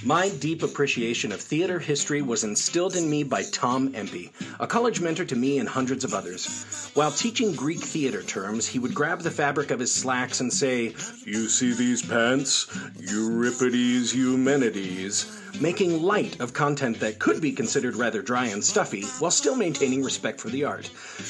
My deep appreciation of theater history was instilled in me by Tom Empey, a college mentor to me and hundreds of others. While teaching Greek theater terms, he would grab the fabric of his slacks and say, "You see these pants? Euripides Eumenides," making light of content that could be considered rather dry and stuffy while still maintaining respect for the art,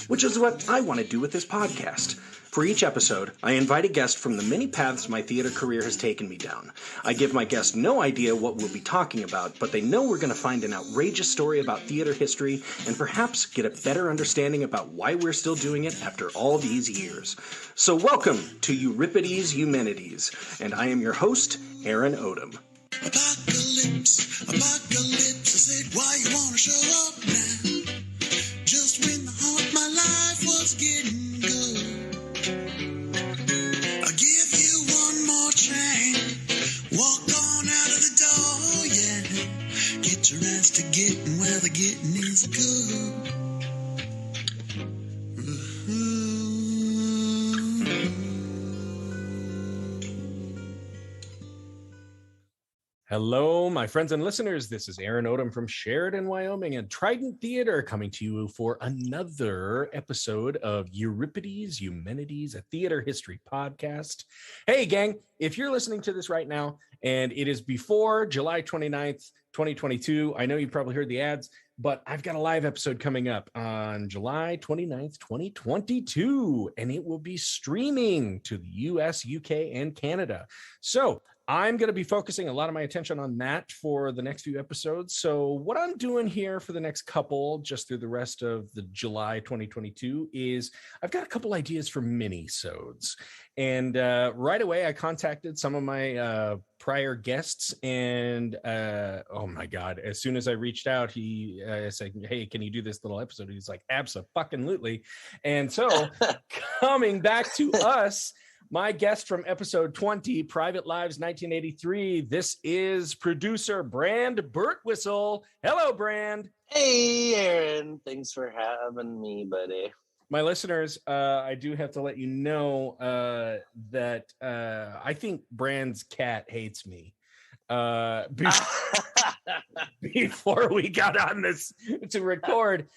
which is what I want to do with this podcast. For each episode, I invite a guest from the many paths my theater career has taken me down. I give my guest no idea what we'll be talking about, but they know we're going to find an outrageous story about theater history and perhaps get a better understanding about why we're still doing it after all these years. So welcome to Euripides Eumenides, and I am your host, Aaron Odom. Apocalypse, apocalypse, I said, why you wanna show up now? Just when the heart of my life was getting good. I'll give you one more chance. Walk on out of the door, yeah. Get your ass to getting where the getting is good. Hello, my friends and listeners. This is Aaron Odom from Sheridan, Wyoming, and Trident Theater coming to you for another episode of Euripides Eumenides, a theater history podcast. Hey, gang, if you're listening to this right now and it is before July 29th, 2022, I know you probably heard the ads, but I've got a live episode coming up on July 29th, 2022, and it will be streaming to the US, UK, and Canada. So I'm going to be focusing a lot of my attention on that for the next few episodes. So what I'm doing here for the next couple, just through the rest of the July 2022, is I've got a couple ideas for mini-sodes. And right away, I contacted some of my prior guests, and oh my God, as soon as I reached out, he said, "Hey, can you do this little episode?" He's like, "Abso-fucking-lutely." And so coming back to us, my guest from episode 20, Private Lives 1983, this is producer Brand Birtwistle. Hello, Brand. Hey, Aaron. Thanks for having me, buddy. My listeners, I do have to let you know that I think Brand's cat hates me. Before we got on this to record,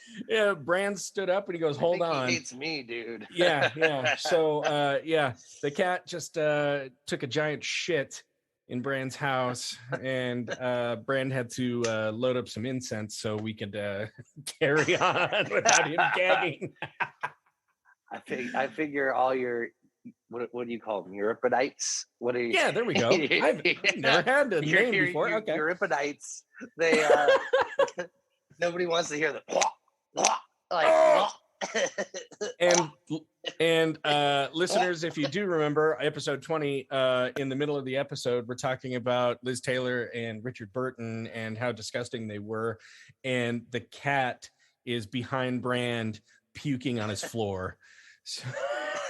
Brand stood up and he goes, "Hold on." He hates me, dude. Yeah. So, the cat just took a giant shit in Brand's house, and Brand had to load up some incense so we could carry on without him gagging. I figure all your what do you call them? Euripidites? What are you? Yeah, there we go. I've never had a name before. Okay, Euripidites. They nobody wants to hear the like. And listeners, if you do remember episode 20, in the middle of the episode, we're talking about Liz Taylor and Richard Burton and how disgusting they were, and the cat is behind Brand puking on his floor.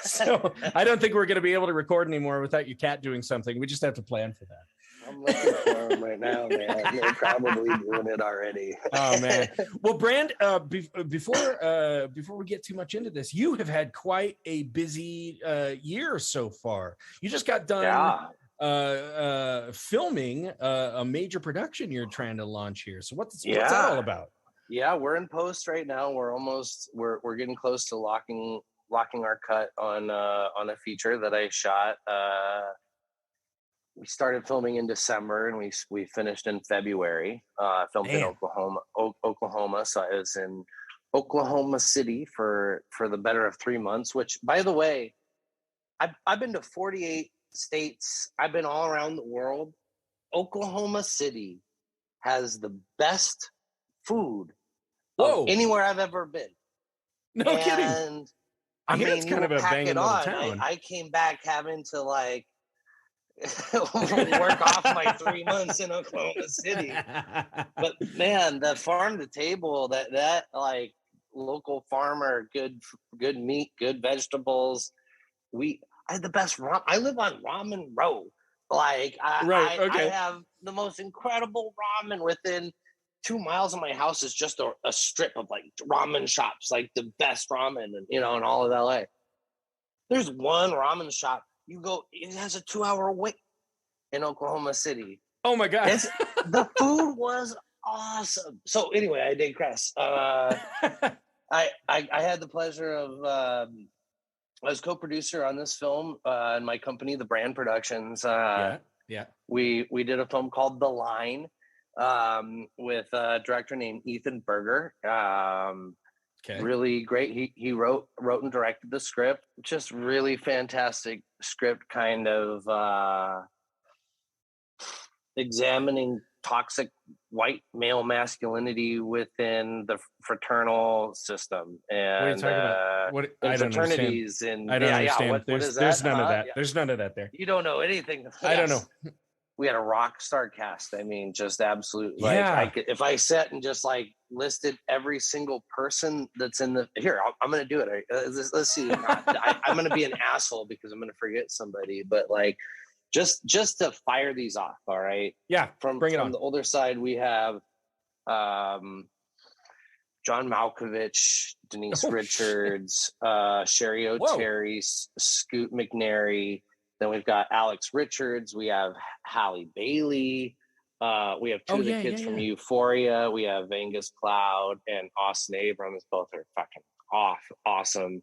So I don't think we're going to be able to record anymore without your cat doing something. We just have to plan for that. I'm looking for him right now, man. They're probably doing it already. Oh man! Well, Brand, before we get too much into this, you have had quite a busy year so far. You just got done filming a major production you're trying to launch here. So what's that all about? Yeah, we're in post right now. We're getting close to locking our cut on a feature that I shot. We started filming in December and we finished in February. Filmed in Oklahoma. So I was in Oklahoma City for the better of 3 months, which, by the way, I've been to 48 states. I've been all around the world. Oklahoma City has the best food of anywhere I've ever been. No kidding. I mean, it's kind of a banging little town. I came back having to like work off my 3 months in Oklahoma City. But man, the farm to table, that like local farmer, good meat, good vegetables. I had the best ramen. I live on Ramen Row. Like I have the most incredible ramen within 2 miles of my house is just a strip of like ramen shops, like the best ramen, in all of LA. There's one ramen shop. You go, it has a 2-hour wait in Oklahoma City. Oh my God. The food was awesome. So anyway, I digress. I had the pleasure of I was co-producer on this film in my company, the Brand Productions. Yeah. We did a film called The Line with a director named Ethan Berger. Okay. Really great. He wrote and directed the script. Just really fantastic script, kind of examining toxic white male masculinity within the fraternal system and what are you talking about? What I don't fraternities understand. and I don't understand. What is that? There's none of that. Yeah. There's none of that there. You don't know anything. I don't know. We had a rock star cast. I mean, just absolute. Yeah. Like, if I sat and just like listed every single person that's in the here, I'm going to do it. Let's see. I'm going to be an asshole because I'm going to forget somebody. But like, just to fire these off. All right. Yeah. Bring it on. From the older side, we have John Malkovich, Denise Richards, Sherry O'Terry, Scoot McNairy. Then we've got Alex Richards. We have Halle Bailey. We have two of the kids from Euphoria. We have Angus Cloud and Austin Abrams. Both are fucking awesome.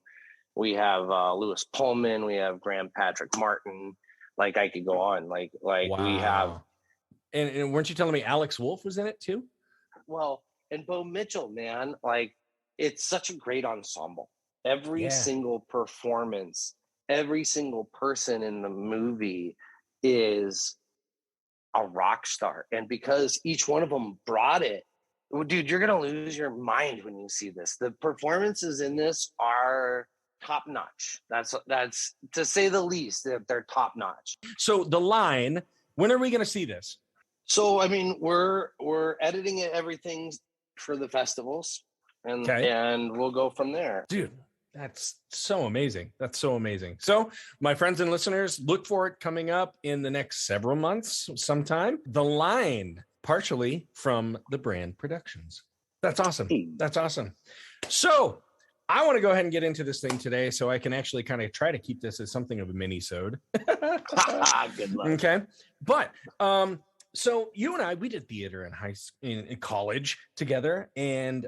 We have Lewis Pullman. We have Graham Patrick Martin. Like, I could go on. Like wow. We have. And weren't you telling me Alex Wolff was in it too? Well, and Bo Mitchell, man, like, it's such a great ensemble. Every single performance, every single person in the movie is a rock star. And because each one of them brought it, dude, you're going to lose your mind when you see this. The performances in this are top notch. That's to say the least. They're top notch. So The Line, when are we going to see this? So, I mean, we're editing it, everything for the festivals, and we'll go from there. Dude, that's so amazing. That's so amazing. So, my friends and listeners, look for it coming up in the next several months sometime. The Line, partially from the Brand Productions. That's awesome. That's awesome. So, I want to go ahead and get into this thing today so I can actually kind of try to keep this as something of a mini-sode. Good luck. Okay. But, so you and I, we did theater in college together, and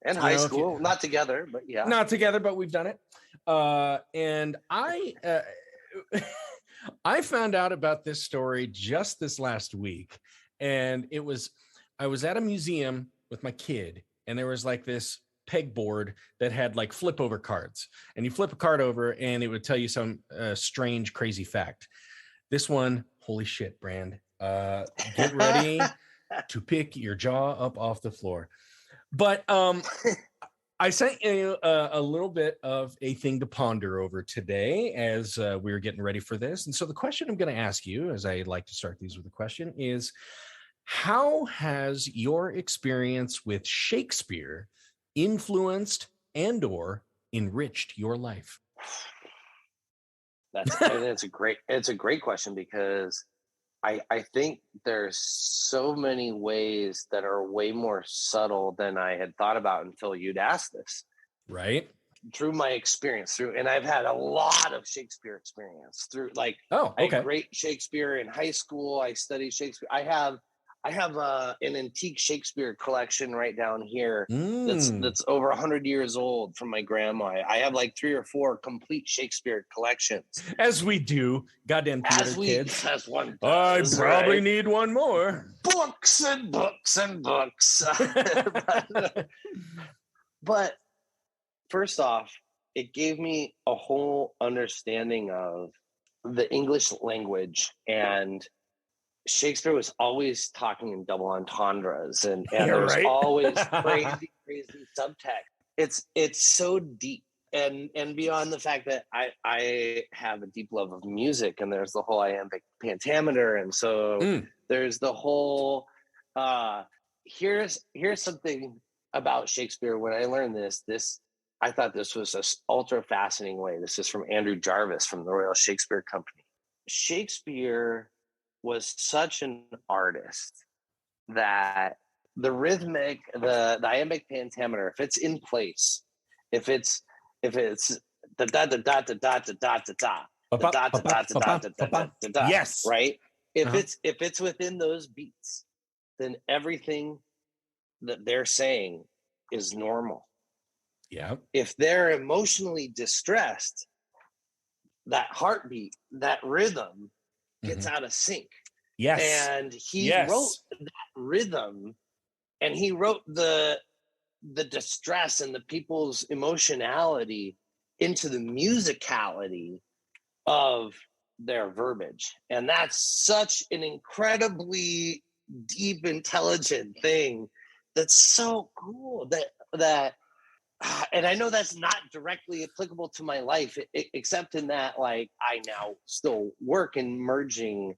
high school, not together, but yeah, not together, but we've done it. And I found out about this story just this last week, and I was at a museum with my kid, and there was like this pegboard that had like flip over cards, and you flip a card over and it would tell you some strange, crazy fact. This one, holy shit, Brand. Get ready to pick your jaw up off the floor. But I sent you a little bit of a thing to ponder over today as we were getting ready for this. And so the question I'm going to ask you, as I like to start these with a question, is how has your experience with Shakespeare influenced and or enriched your life? It's a great question, because I think there's so many ways that are way more subtle than I had thought about until you'd asked this. Right. Through my experience, and I've had a lot of Shakespeare experience through, like, I had great Shakespeare in high school. I studied Shakespeare. I have an antique Shakespeare collection right down here that's over 100 years old from my grandma. I have like 3 or 4 complete Shakespeare collections. As we do, goddamn theater kids. As one does, I probably need one more. Books and books and books. But first off, it gave me a whole understanding of the English language, and Shakespeare was always talking in double entendres, and there was always crazy subtext. It's so deep, and beyond the fact that I have a deep love of music, and there's the whole iambic pentameter, and so there's the whole here's something about Shakespeare. When I learned this I thought this was an ultra fascinating way. This is from Andrew Jarvis from the Royal Shakespeare Company. Shakespeare was such an artist that the rhythmic, the iambic pentameter, if it's in place, if it's da da da da da da da da da da da da da da da da, yes, right? if it's within those beats, then everything that they're saying is normal. Yeah. If they're emotionally distressed, that heartbeat, that rhythm gets out of sync. Yes. And he wrote that rhythm, and he wrote the distress and the people's emotionality into the musicality of their verbiage. And that's such an incredibly deep, intelligent thing that's so cool that and I know that's not directly applicable to my life, except in that, like, I now still work in merging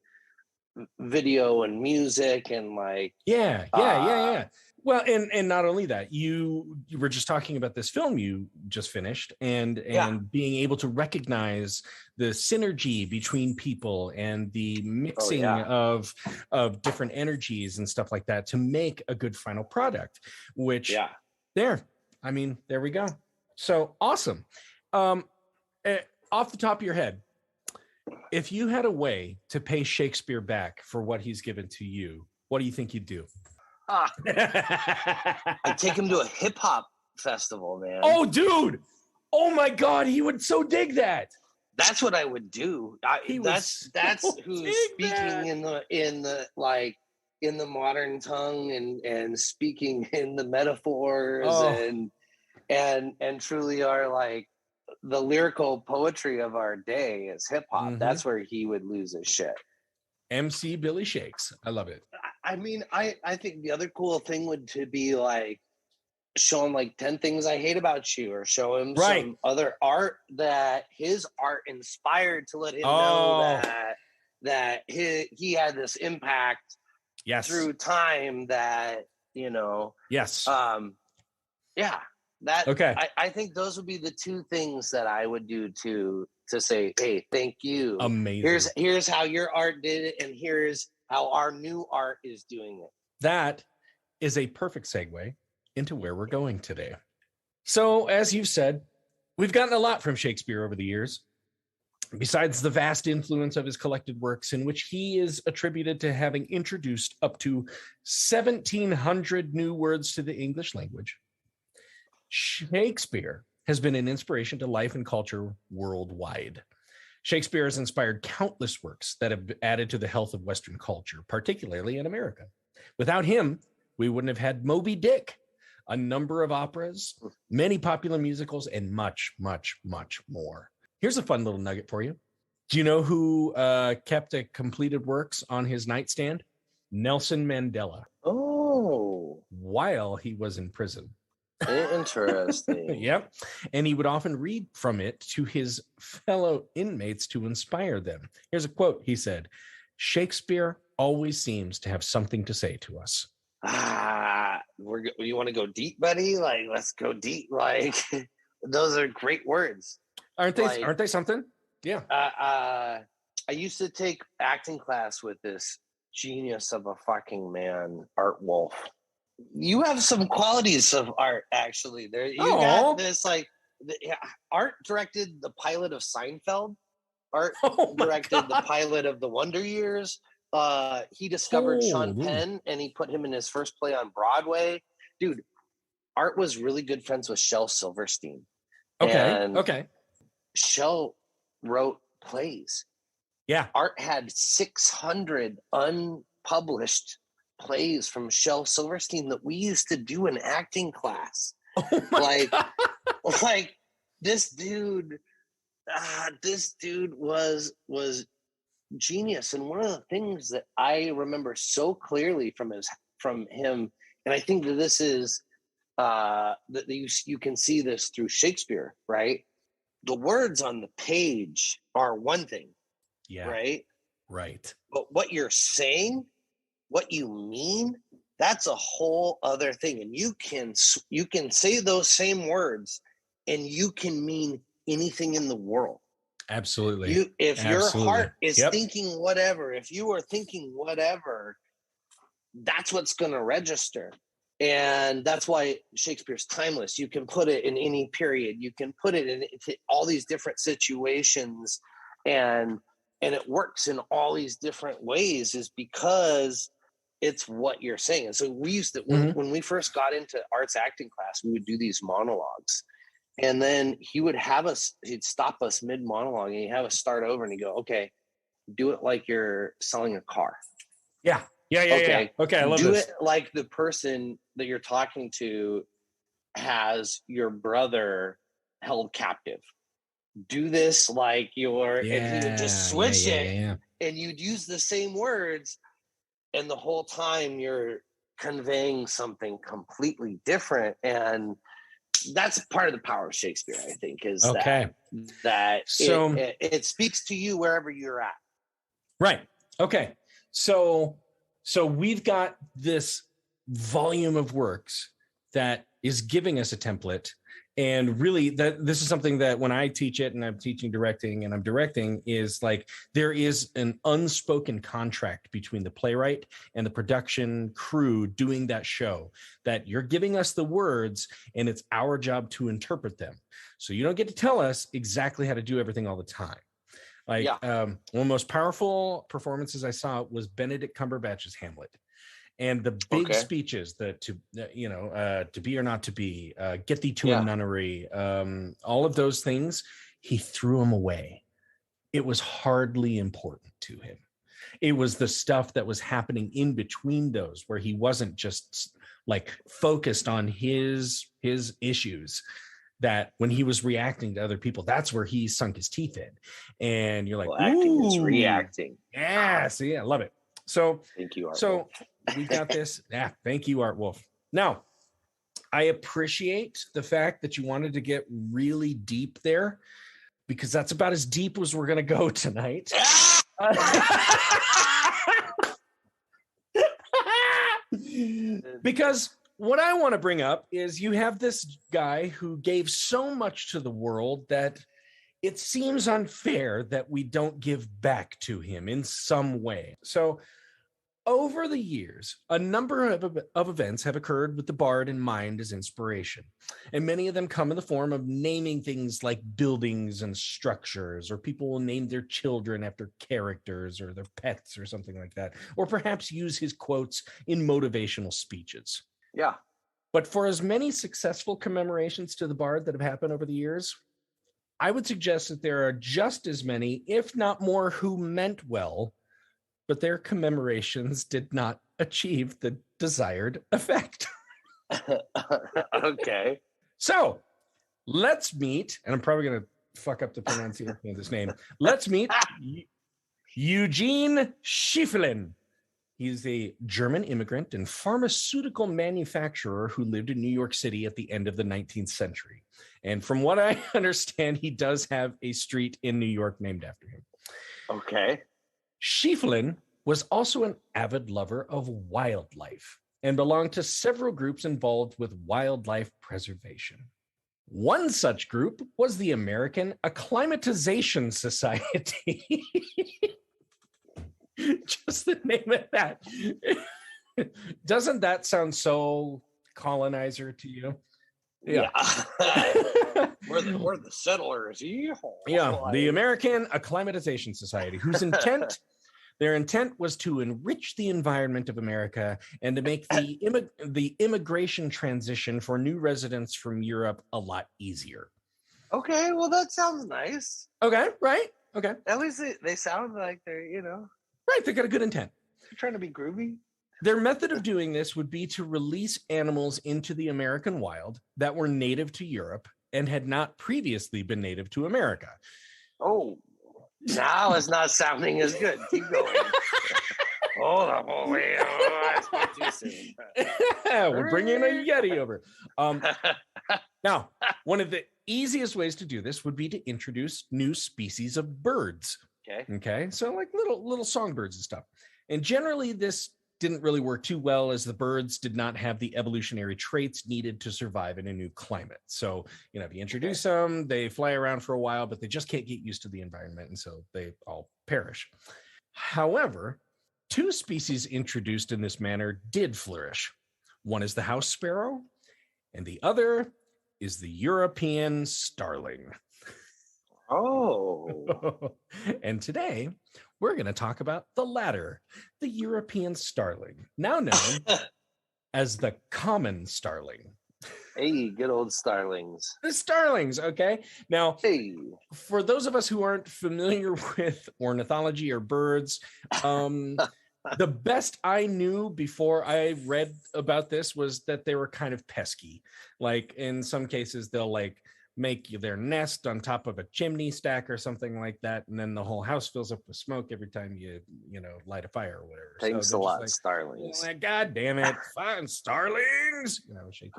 video and music and like yeah. Well, and not only that, you were just talking about this film you just finished, and being able to recognize the synergy between people and the mixing of different energies and stuff like that to make a good final product. Which there we go. So awesome. Off the top of your head, if you had a way to pay Shakespeare back for what he's given to you, what do you think you'd do? I'd take him to a hip hop festival, man. Oh, dude. Oh my God. He would so dig that. That's what I would do. That's who's speaking in the like in the modern tongue and speaking in the metaphors and truly are like the lyrical poetry of our day is hip hop. That's where he would lose his shit. MC Billy Shakes. I love it. I mean, I think the other cool thing would to be like show him like 10 things I hate about you, or show him some other art that his art inspired to let him know that he had this impact through time that, you know. I think those would be the two things that I would do to say, hey, thank you. Amazing. Here's how your art did it, and here's how our new art is doing it. That is a perfect segue into where we're going today. So, as you've said, we've gotten a lot from Shakespeare over the years. Besides the vast influence of his collected works, in which he is attributed to having introduced up to 1,700 new words to the English language, Shakespeare has been an inspiration to life and culture worldwide. Shakespeare has inspired countless works that have added to the health of Western culture, particularly in America. Without him, we wouldn't have had Moby Dick, a number of operas, many popular musicals, and much, much, much more. Here's a fun little nugget for you. Do you know who kept a completed works on his nightstand? Nelson Mandela. Oh. While he was in prison. Interesting. Yep. And he would often read from it to his fellow inmates to inspire them. Here's a quote. He said, "Shakespeare always seems to have something to say to us." You want to go deep, buddy? Like, let's go deep. Like, those are great words. Aren't they something? Yeah. I used to take acting class with this genius of a fucking man, Art Wolf. You have some qualities of Art, actually. There, you got this like. Art directed the pilot of Seinfeld. Art directed the pilot of The Wonder Years. He discovered Sean Penn, and he put him in his first play on Broadway. Dude, Art was really good friends with Shel Silverstein. Okay. Shel wrote plays. Yeah. Art had 600 unpublished plays from Shel Silverstein that we used to do in acting class. Oh my God. Like this dude was genius. And one of the things that I remember so clearly from him, and I think that this is that you can see this through Shakespeare, right? The words on the page are one thing, right? But what you're saying, what you mean, that's a whole other thing. And you can say those same words and you can mean anything in the world. Absolutely. If your heart is thinking whatever, if you are thinking whatever, that's what's going to register. And that's why Shakespeare's timeless. You can put it in any period. You can put it in all these different situations and and it works in all these different ways is because it's what you're saying. And so we used to, when we first got into arts acting class, we would do these monologues, and then he'd stop us mid monologue and he'd have us start over, and he'd go, okay, do it like you're selling a car. Yeah. Okay, I love do this. it like the person that you're talking to has your brother held captive. Do this like you're, and he would just switch it, and you'd use the same words, and the whole time you're conveying something completely different. And that's part of the power of Shakespeare, I think, is that so it speaks to you wherever you're at. Right. Okay. So we've got this volume of works that is giving us a template. And really, this is something that when I teach it, and I'm teaching directing, and I'm directing, is like there is an unspoken contract between the playwright and the production crew doing that show, that you're giving us the words and it's our job to interpret them. So you don't get to tell us exactly how to do everything all the time. Like one of the most powerful performances I saw was Benedict Cumberbatch's Hamlet. And the big speeches, to be or not to be, get thee to a nunnery, all of those things, he threw them away. It was hardly important to him. It was the stuff that was happening in between those, where he wasn't just like focused on his issues, that when he was reacting to other people, that's where he sunk his teeth in. And you're like, acting is reacting. Yeah, see, I love it. So thank you, Art Wolf. We've got this. Thank you, Art Wolf. Now, I appreciate the fact that you wanted to get really deep there, because that's about as deep as we're going to go tonight. Because what I want to bring up is you have this guy who gave so much to the world that it seems unfair that we don't give back to him in some way. So over the years, a number of events have occurred with the bard in mind as inspiration. And many of them come in the form of naming things like buildings and structures, or people will name their children after characters or their pets or something like that, or perhaps use his quotes in motivational speeches. Yeah. But for as many successful commemorations to the bard that have happened over the years, I would suggest that there are just as many, if not more, who meant well, but their commemorations did not achieve the desired effect. Okay. So let's meet, and I'm probably going to fuck up the pronunciation of this name. Let's meet Eugene Schieffelin. He's a German immigrant and pharmaceutical manufacturer who lived in New York City at the end of the 19th century. And from what I understand, he does have a street in New York named after him. Okay. Schieffelin was also an avid lover of wildlife and belonged to several groups involved with wildlife preservation. One such group was the American Acclimatization Society. Just the name of that. Doesn't that sound so colonizer to you? Yeah. we're the settlers. Yeah, the American Acclimatization Society, whose their intent was to enrich the environment of America and to make the immigration transition for new residents from Europe a lot easier. Okay, well, that sounds nice. Okay, right? Okay. At least they sound like they're, Right, they got a good intent. They're trying to be groovy. Their method of doing this would be to release animals into the American wild that were native to Europe and had not previously been native to America. Oh, now it's not sounding as good. Keep going. Hold up. Oh, wait. That's not too soon. We're bringing a Yeti over. Now, one of the easiest ways to do this would be to introduce new species of birds. Okay. So like little songbirds and stuff. And generally this didn't really work too well, as the birds did not have the evolutionary traits needed to survive in a new climate. So, if you introduce them, they fly around for a while, but they just can't get used to the environment. And so they all perish. However, two species introduced in this manner did flourish. One is the house sparrow, and the other is the European starling. Oh. And today, we're going to talk about the latter, the European starling, now known as the common starling. Hey, good old starlings. The starlings, okay? Now, Hey. for those of us who aren't familiar with ornithology or birds, the best I knew before I read about this was that they were kind of pesky. Like in some cases, they'll like make their nest on top of a chimney stack or something like that, and then the whole house fills up with smoke every time you light a fire or whatever. Thanks so a lot, like, starlings. like, God damn it, fine starlings.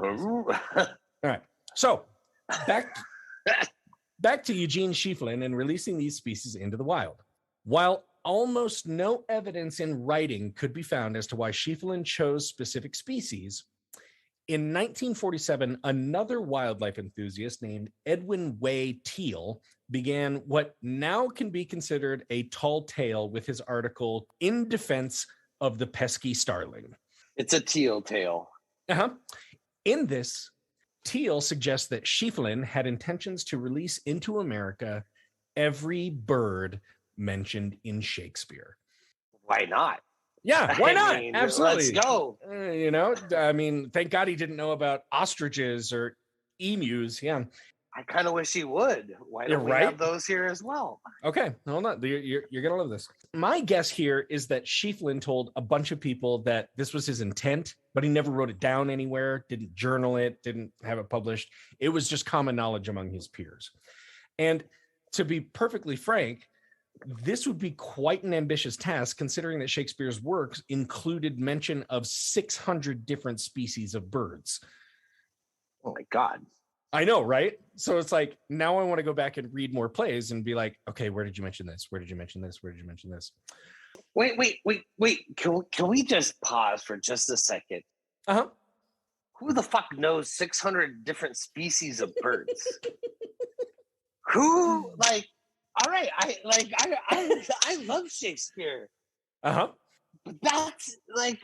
All All right, so back to Eugene Schieffelin and releasing these species into the wild. While almost no evidence in writing could be found as to why Schieffelin chose specific species, in 1947, another wildlife enthusiast named Edwin Way Teal began what now can be considered a tall tale with his article In Defense of the Pesky Starling. It's a teal tail. In this, Teal suggests that Schieffelin had intentions to release into America every bird mentioned in Shakespeare. Why not? Yeah, why not? Absolutely. Let's go. I mean, thank God he didn't know about ostriches or emus. Yeah. I kind of wish he would. Why don't we have those here as well? Okay, hold on. You're going to love this. My guess here is that Schieffelin told a bunch of people that this was his intent, but he never wrote it down anywhere, didn't journal it, didn't have it published. It was just common knowledge among his peers. And to be perfectly frank, this would be quite an ambitious task, considering that Shakespeare's works included mention of 600 different species of birds. Oh my God. I know, right? So it's like, now I want to go back and read more plays and be like, okay, where did you mention this? Where did you mention this? Where did you mention this? Wait. Can we just pause for just a second? Uh-huh. Who the fuck knows 600 different species of birds? Who, like, all right, I love Shakespeare. Uh-huh. But that's like,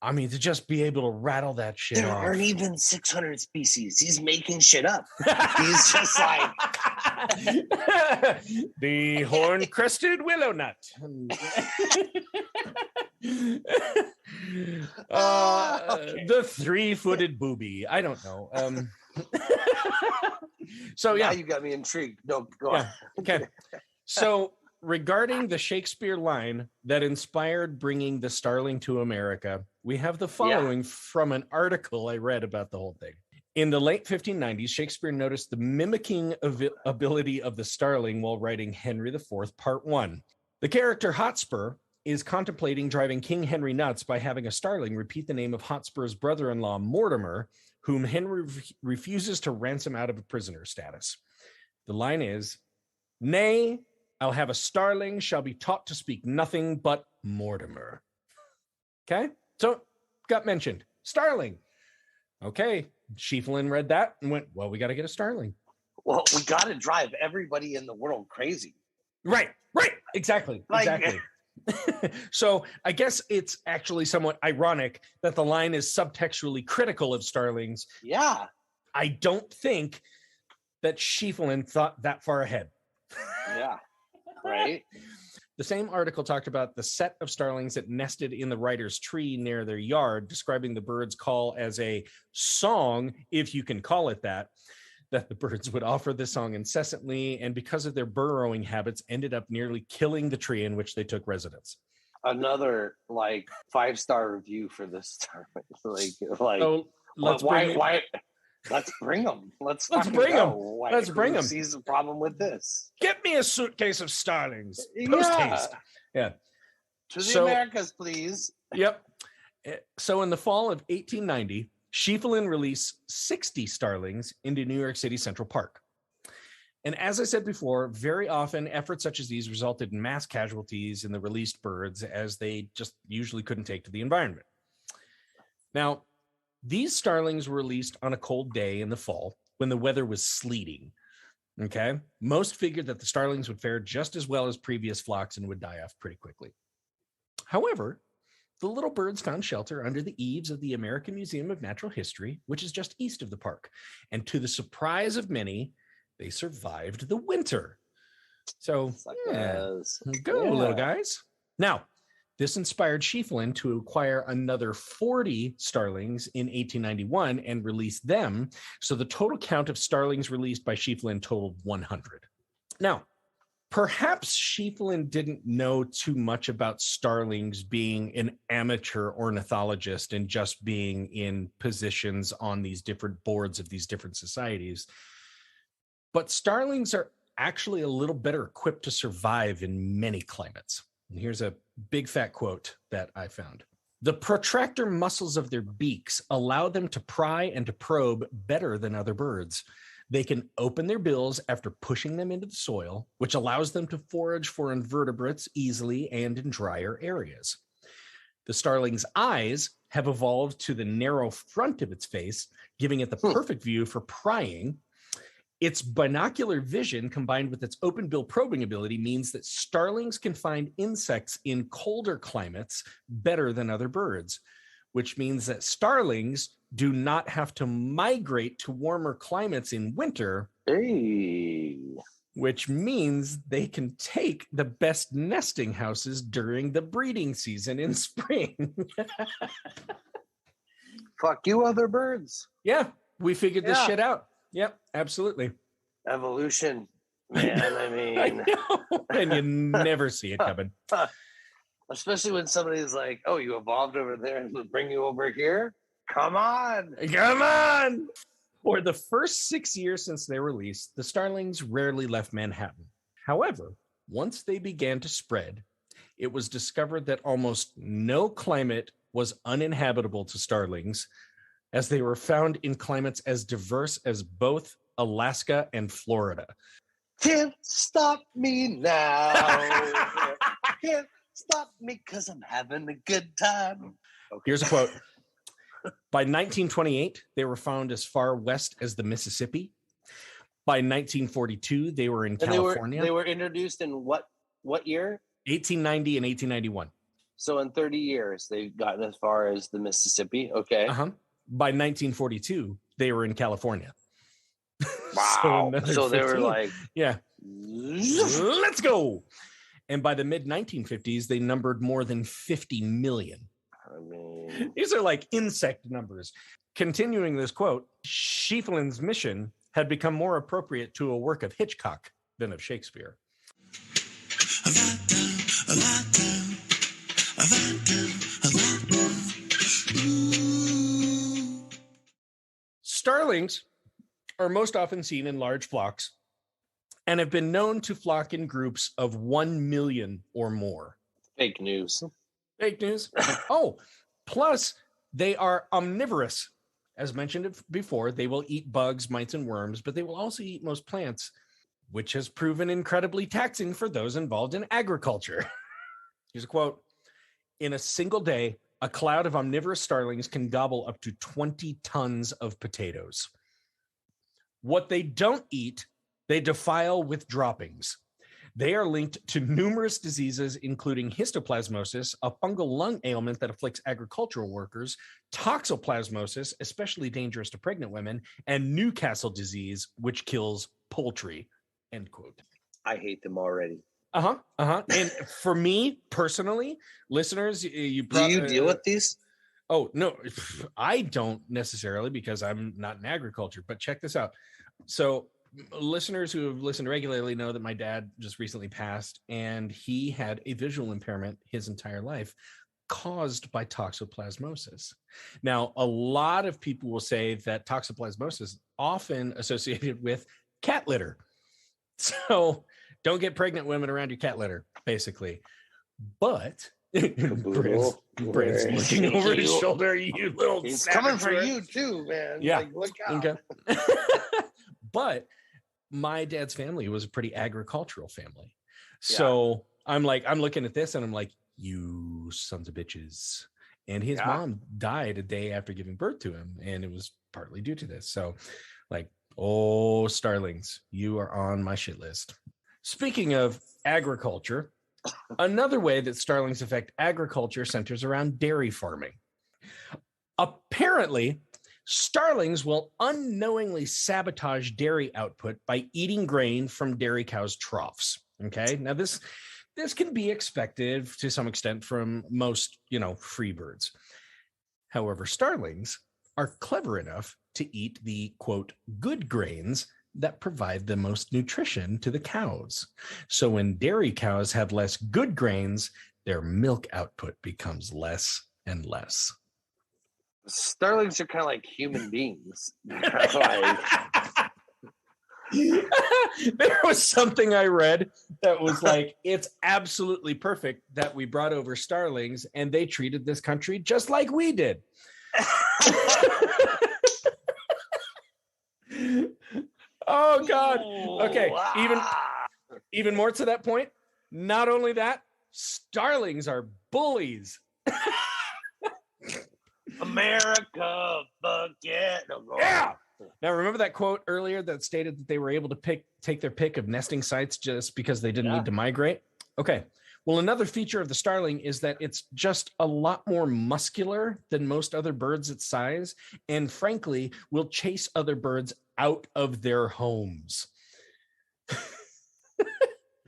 I mean, to just be able to rattle that shit there off. aren't even 600 species. He's making shit up. He's just like the horn-crested willow nut. The three-footed booby. I don't know. So yeah, now you got me intrigued. No, go on. Okay. So regarding the Shakespeare line that inspired bringing the starling to America, we have the following from an article I read about the whole thing. In the late 1590s, Shakespeare noticed the mimicking ability of the starling while writing Henry IV, Part 1. The character Hotspur is contemplating driving King Henry nuts by having a starling repeat the name of Hotspur's brother-in-law, Mortimer, whom Henry refuses to ransom out of a prisoner status. The line is, "Nay, I'll have a starling shall be taught to speak nothing but Mortimer." Okay, so got mentioned. Starling. Okay, Schieffelin read that and went, well, we got to get a starling. Well, we got to drive everybody in the world crazy. Right, exactly. So I guess it's actually somewhat ironic that the line is subtextually critical of starlings. Yeah. I don't think that Schieffelin thought that far ahead. Yeah, right. The same article talked about the set of starlings that nested in the writer's tree near their yard, describing the bird's call as a song, if you can call it that the birds would offer this song incessantly, and because of their burrowing habits, ended up nearly killing the tree in which they took residence. Another 5-star review for this starling. So why? Let's bring them. Let's bring them. Let's bring them. Sees a problem with this? Get me a suitcase of starlings. Post haste. Yeah. To the Americas, please. Yep. So in the fall of 1890, Schieffelin released 60 starlings into New York City Central Park. And as I said before, very often efforts such as these resulted in mass casualties in the released birds, as they just usually couldn't take to the environment. Now, these starlings were released on a cold day in the fall when the weather was sleeting. Okay. Most figured that the starlings would fare just as well as previous flocks and would die off pretty quickly. However, the little birds found shelter under the eaves of the American Museum of Natural History, which is just east of the park. And to the surprise of many, they survived the winter. So, Suckers. go, Yeah. little guys. Now, this inspired Schieffelin to acquire another 40 starlings in 1891 and release them. So the total count of starlings released by Schieffelin totaled 100. Now, perhaps Schieffelin didn't know too much about starlings being an amateur ornithologist and just being in positions on these different boards of these different societies. But starlings are actually a little better equipped to survive in many climates. And here's a big fat quote that I found. The protractor muscles of their beaks allow them to pry and to probe better than other birds. They can open their bills after pushing them into the soil, which allows them to forage for invertebrates easily and in drier areas. The starling's eyes have evolved to the narrow front of its face, giving it the perfect view for prying. Its binocular vision combined with its open bill probing ability means that starlings can find insects in colder climates better than other birds, which means that starlings do not have to migrate to warmer climates in winter, which means they can take the best nesting houses during the breeding season in spring. Fuck you, other birds. Yeah, we figured this shit out. Yep, absolutely. Evolution, man. I mean, I know. And you never see it coming. Especially when somebody's like, "Oh, you evolved over there and we'll bring you over here." Come on. Come on. For the first 6 years since their release, the starlings rarely left Manhattan. However, once they began to spread, it was discovered that almost no climate was uninhabitable to starlings, as they were found in climates as diverse as both Alaska and Florida. Can't stop me now. Can't stop me because I'm having a good time. Okay. Here's a quote. By 1928, they were found as far west as the Mississippi. By 1942, they were in California. They were introduced in what year? 1890 and 1891. So in 30 years, they've gotten as far as the Mississippi. Okay. Uh-huh. By 1942, they were in California. Wow. So they were like, yeah, let's go. And by the mid 1950s, they numbered more than 50 million. I mean, these are like insect numbers. Continuing this quote, Schieffelin's mission had become more appropriate to a work of Hitchcock than of Shakespeare. Starlings are most often seen in large flocks and have been known to flock in groups of 1 million or more. Fake news. Fake news. Oh, plus they are omnivorous. As mentioned before, they will eat bugs, mites, and worms, but they will also eat most plants, which has proven incredibly taxing for those involved in agriculture. Here's a quote. In a single day, a cloud of omnivorous starlings can gobble up to 20 tons of potatoes. What they don't eat, they defile with droppings. They are linked to numerous diseases, including histoplasmosis, a fungal lung ailment that afflicts agricultural workers, toxoplasmosis, especially dangerous to pregnant women, and Newcastle disease, which kills poultry. End quote. I hate them already. And for me personally, listeners, do you deal with these? Oh, no, I don't necessarily because I'm not in agriculture, but check this out. So listeners who have listened regularly know that my dad just recently passed, and he had a visual impairment his entire life caused by toxoplasmosis. Now, a lot of people will say that toxoplasmosis is often associated with cat litter. So don't get pregnant women around your cat litter, basically. But Brent's looking over his shoulder. You little He's savage, coming for right? you too, man. Yeah. Like, look out. Okay. But my dad's family was a pretty agricultural family. So I'm looking at this and I'm like, you sons of bitches. And his mom died a day after giving birth to him. And it was partly due to this. So like, oh, starlings, you are on my shit list. Speaking of agriculture, another way that starlings affect agriculture centers around dairy farming. Apparently, Starlings will unknowingly sabotage dairy output by eating grain from dairy cows' troughs. Okay, now this can be expected to some extent from most, free birds. However, starlings are clever enough to eat the, quote, good grains that provide the most nutrition to the cows. So when dairy cows have less good grains, their milk output becomes less and less. Starlings are kind of like human beings. There was something I read that was like, it's absolutely perfect that we brought over starlings and they treated this country just like we did. Oh God. Okay. Even more to that point. Not only that, starlings are bullies. America, fuck yeah. Yeah. Now, remember that quote earlier that stated that they were able to take their pick of nesting sites just because they didn't need to migrate? Okay. Well, another feature of the starling is that it's just a lot more muscular than most other birds its size, and frankly, will chase other birds out of their homes.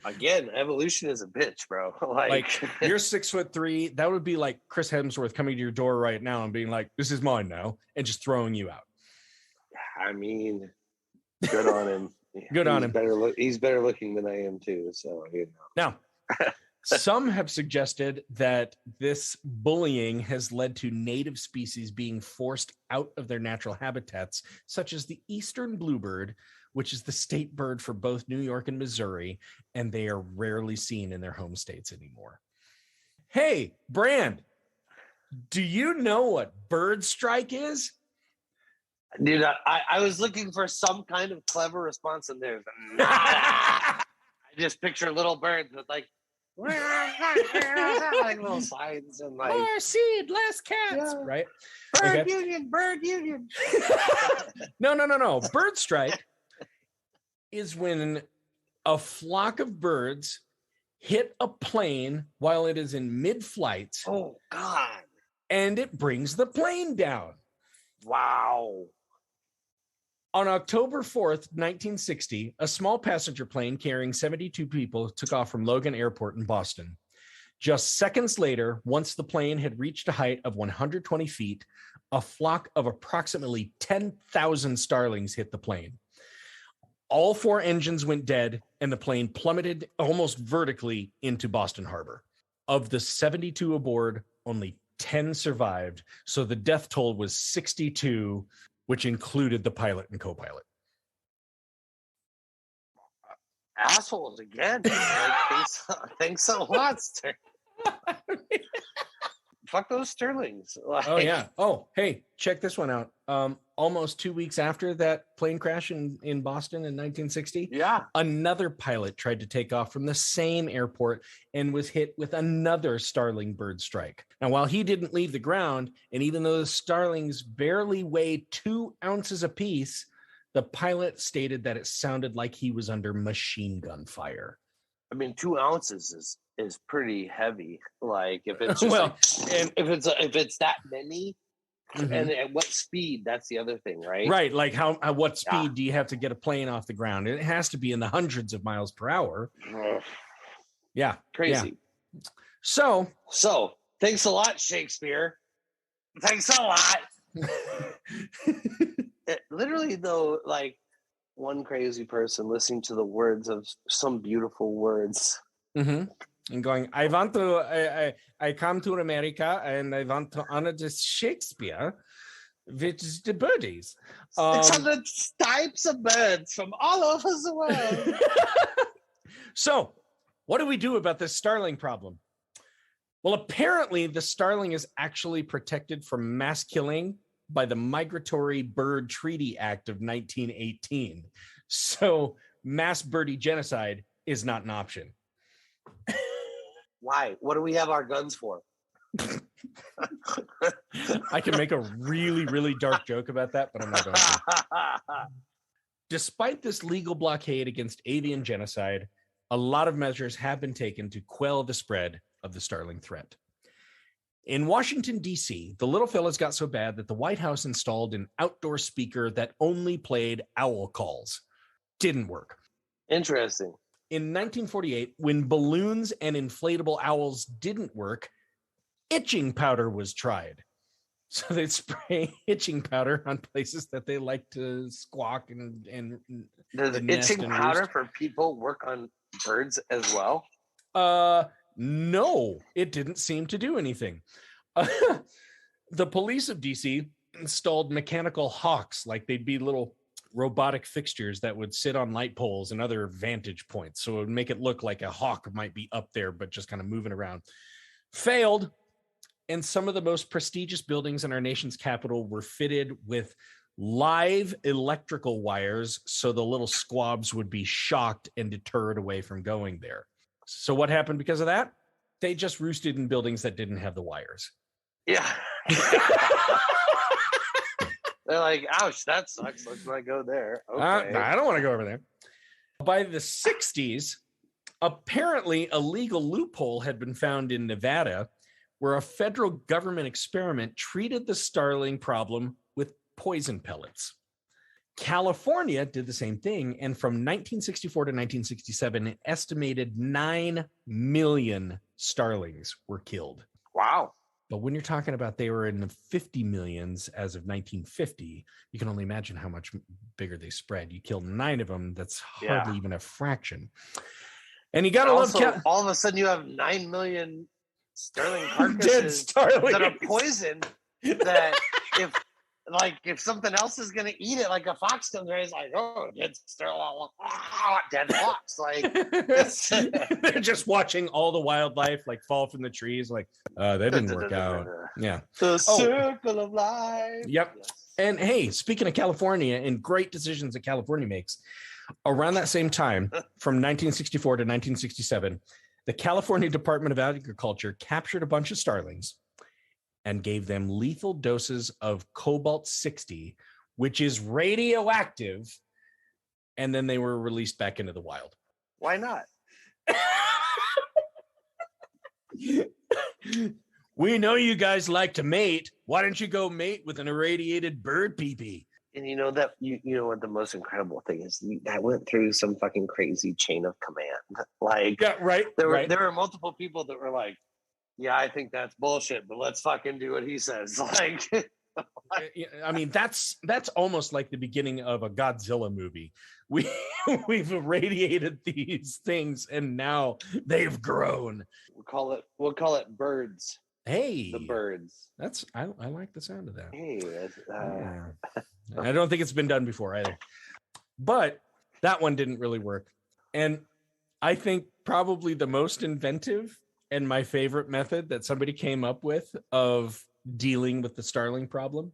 Again, evolution is a bitch, bro. Like you're 6'3", that would be like Chris Hemsworth coming to your door right now and being like, "This is mine now," and just throwing you out. I mean, good on him. Good on him. He's better looking than I am too. So Now, some have suggested that this bullying has led to native species being forced out of their natural habitats, such as the eastern bluebird, which is the state bird for both New York and Missouri, and they are rarely seen in their home states anymore. Hey, Brand, do you know what bird strike is? Dude, I was looking for some kind of clever response, and there's nada. I just picture little birds with like little signs and like more seed, less cats, right? Bird union, bird union. No. Bird strike is when a flock of birds hit a plane while it is in mid-flight. Oh God! And it brings the plane down. Wow. On October 4th, 1960, a small passenger plane carrying 72 people took off from Logan Airport in Boston. Just seconds later, once the plane had reached a height of 120 feet, a flock of approximately 10,000 starlings hit the plane. All 4 engines went dead, and the plane plummeted almost vertically into Boston Harbor. Of the 72 aboard, only 10 survived, so the death toll was 62, which included the pilot and co-pilot. Assholes again. Thanks a lot, Fuck those Starlings. Oh, yeah. Oh, hey, check this one out. Almost 2 weeks after that plane crash in Boston in 1960, another pilot tried to take off from the same airport and was hit with another starling bird strike. Now, while he didn't leave the ground, and even though the starlings barely weigh 2 ounces apiece, the pilot stated that it sounded like he was under machine gun fire. I mean, 2 ounces is pretty heavy. Like if it's just if it's that many, and at what speed? That's the other thing, right? Right. Like what speed do you have to get a plane off the ground? It has to be in the hundreds of miles per hour. Yeah, crazy. Yeah. So thanks a lot, Shakespeare. Thanks a lot. Literally, though, like one crazy person listening to the words of some beautiful words. And going, I come to America and I want to honor this Shakespeare, which is the birdies. 600 types of birds from all over the world. So, what do we do about this starling problem? Well, apparently the starling is actually protected from mass killing by the Migratory Bird Treaty Act of 1918. So mass birdie genocide is not an option. Why? What do we have our guns for? I can make a really, really dark joke about that, but I'm not going to. Despite this legal blockade against avian genocide, a lot of measures have been taken to quell the spread of the starling threat. In Washington, D.C., the little fellas got so bad that the White House installed an outdoor speaker that only played owl calls. Didn't work. Interesting. In 1948, when balloons and inflatable owls didn't work, itching powder was tried. So they'd spray itching powder on places that they like to squawk and Does itching powder for people work on birds as well? No, it didn't seem to do anything. The police of DC installed mechanical hawks, like they'd be little robotic fixtures that would sit on light poles and other vantage points. So it would make it look like a hawk might be up there, but just kind of moving around. Failed. And some of the most prestigious buildings in our nation's capital were fitted with live electrical wires, so the little squabs would be shocked and deterred away from going there. So what happened because of that? They just roosted in buildings that didn't have the wires. Yeah. They're like, ouch, that sucks. Let's not go there. Okay. I don't want to go over there. By the 60s, apparently a legal loophole had been found in Nevada where a federal government experiment treated the starling problem with poison pellets. California did the same thing, and from 1964 to 1967, an estimated 9 million starlings were killed. Wow. But when you're talking about they were in the 50 millions as of 1950, you can only imagine how much bigger they spread. You kill 9 of them, that's hardly even a fraction. And you got to love... all of a sudden you have 9 million starling carcasses dead starlings that are poisoned, that if something else is going to eat it, like a fox comes there, he's like, oh, dead fox. Like, they're just watching all the wildlife like fall from the trees. Like, that didn't work out. Yeah. The circle of life. Yep. Yes. And hey, speaking of California and great decisions that California makes, around that same time, from 1964 to 1967, the California Department of Agriculture captured a bunch of starlings and gave them lethal doses of cobalt-60, which is radioactive, and then they were released back into the wild. Why not? We know you guys like to mate. Why don't you go mate with an irradiated bird pee-pee? And you know that you know what the most incredible thing is? I went through some fucking crazy chain of command. Like, yeah, right. There were multiple people that were like, yeah, I think that's bullshit, but let's fucking do what he says. Like, I mean, that's almost like the beginning of a Godzilla movie. We've irradiated these things, and now they've grown. We'll call it birds. Hey, the birds. I like the sound of that. Hey, I don't think it's been done before either, but that one didn't really work. And I think probably the most inventive and my favorite method that somebody came up with of dealing with the starling problem.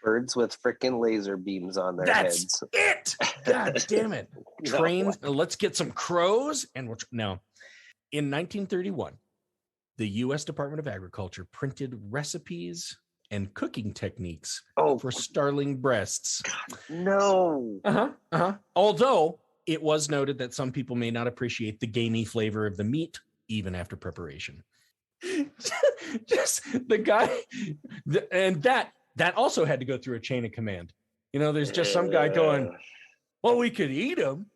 Birds with freaking laser beams on their heads. That's it. God damn it. Trains. Let's get some crows. And no. In 1931, the U.S. Department of Agriculture printed recipes and cooking techniques for starling breasts. God, no. Although it was noted that some people may not appreciate the gamey flavor of the meat even after preparation. Just the guy, and that also had to go through a chain of command. You know, there's just some guy going, well, we could eat them.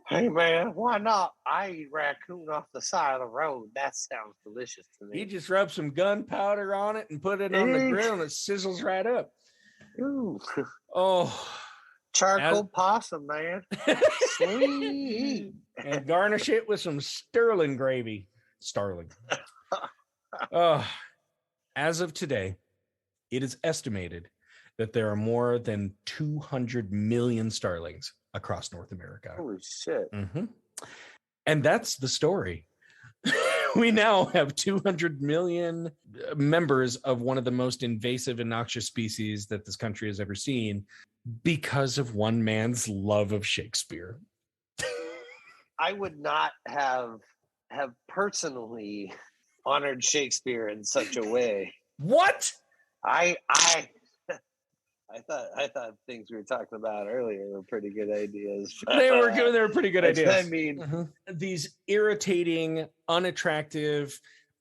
Hey, man, why not? I eat raccoon off the side of the road. That sounds delicious to me. He just rubbed some gunpowder on it and put it on the grill, and it sizzles right up. Ooh. Oh. Charcoal possum, man. Sweet. And garnish it with some sterling gravy. Starling. As of today, it is estimated that there are more than 200 million starlings across North America. Holy shit. Mm-hmm. And that's the story. We now have 200 million members of one of the most invasive and noxious species that this country has ever seen because of one man's love of Shakespeare. I would not have personally honored Shakespeare in such a way. What? I thought things we were talking about earlier were pretty good ideas. They were good. They were pretty good ideas. I mean, these irritating, unattractive,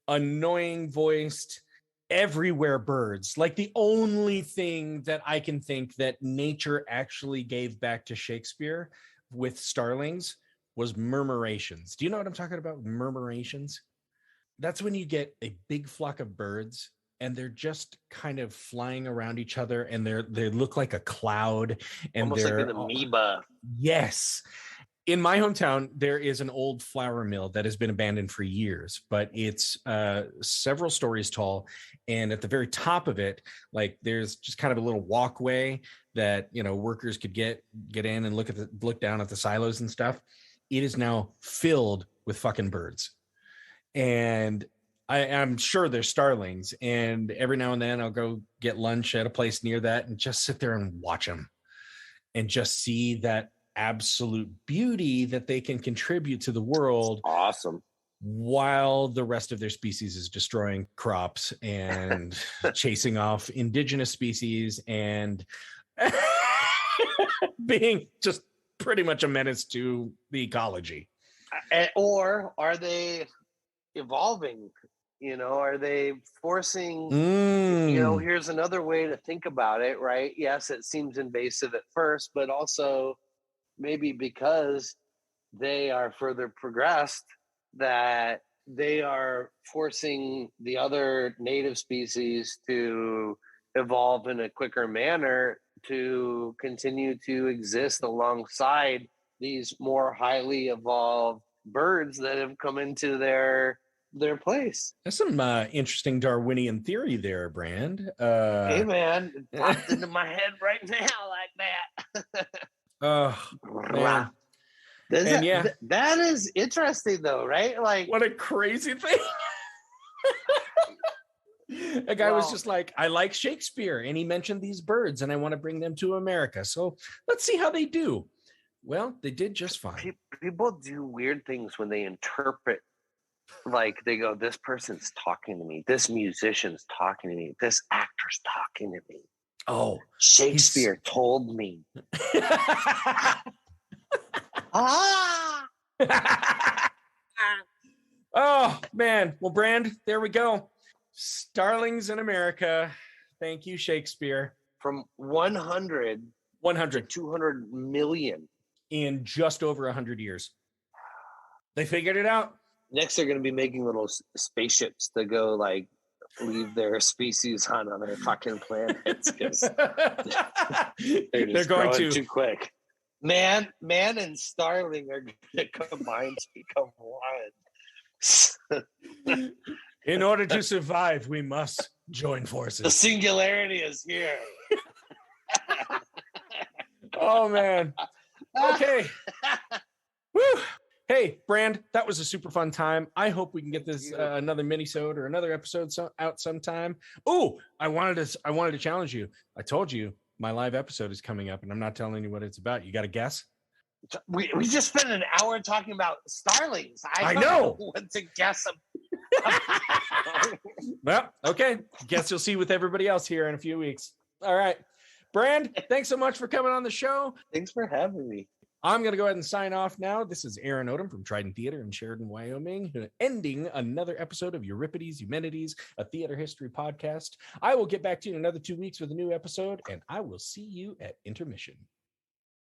annoying voiced, everywhere birds. Like the only thing that I can think that nature actually gave back to Shakespeare with starlings was murmurations. Do you know what I'm talking about? Murmurations. That's when you get a big flock of birds and they're just kind of flying around each other, and they look like a cloud, and Almost like they're an amoeba. Yes. In my hometown, there is an old flour mill that has been abandoned for years, but it's several stories tall. And at the very top of it, like there's just kind of a little walkway that, you know, workers could get in and look down at the silos and stuff. It is now filled with fucking birds. And I'm sure there's starlings. And every now and then I'll go get lunch at a place near that and just sit there and watch them and just see that absolute beauty that they can contribute to the world. Awesome. While the rest of their species is destroying crops and chasing off indigenous species and being just pretty much a menace to the ecology. Or are they evolving? You know, are they forcing, you know, here's another way to think about it, right? Yes, it seems invasive at first, but also maybe because they are further progressed, that they are forcing the other native species to evolve in a quicker manner to continue to exist alongside these more highly evolved birds that have come into their place. That's some interesting Darwinian theory there, Brand. Hey man, it popped into my head right now like that. Oh man. That is interesting though, right? Like, what a crazy thing. A guy was just like, I like Shakespeare and he mentioned these birds and I want to bring them to America. So let's see how they do. Well, they did just fine. People do weird things when they interpret, like they go, this person's talking to me, this musician's talking to me, this actor's talking to me. Oh, Shakespeare told me. Oh man. Well, Brand, there we go. Starlings in America. Thank you, Shakespeare. From 100 to 200 million in just over 100 years. They figured it out. Next, they're going to be making little spaceships to go like leave their species on other fucking planets because they're going too quick. Man and starling are going to combine to become one. In order to survive, we must join forces. The singularity is here. Oh man. Okay. Woo. Hey, Brand, that was a super fun time. I hope we can get this another mini-sode or another episode out sometime. Oh, I wanted to challenge you. I told you my live episode is coming up, and I'm not telling you what it's about. You got to guess? We just spent an hour talking about starlings. I know what to guess. Well, okay. Guess you'll see with everybody else here in a few weeks. All right. Brand, thanks so much for coming on the show. Thanks for having me. I'm going to go ahead and sign off now. This is Aaron Odom from Trident Theater in Sheridan, Wyoming, ending another episode of Euripides, Eumenides, a theater history podcast. I will get back to you in another 2 weeks with a new episode, and I will see you at intermission.